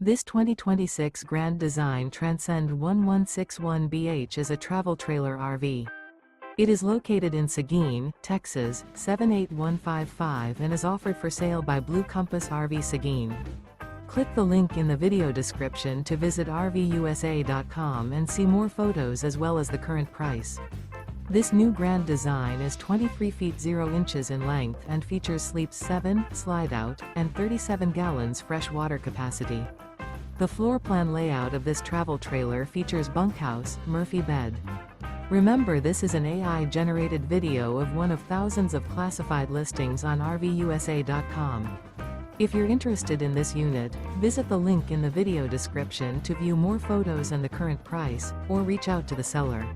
This 2026 Grand Design Transcend 1161BH is a travel trailer RV. It is located in Seguin, Texas, 78155 and is offered for sale by Blue Compass RV Seguin. Click the link in the video description to visit RVUSA.com and see more photos as well as the current price. This new Grand Design is 23 feet 0 inches in length and features sleeps 7, Slideout, and 37 gallons fresh water capacity. The floor plan layout of this travel trailer features bunkhouse, Murphy bed. Remember, this is an AI-generated video of one of thousands of classified listings on RVUSA.com. If you're interested in this unit, visit the link in the video description to view more photos and the current price, or reach out to the seller.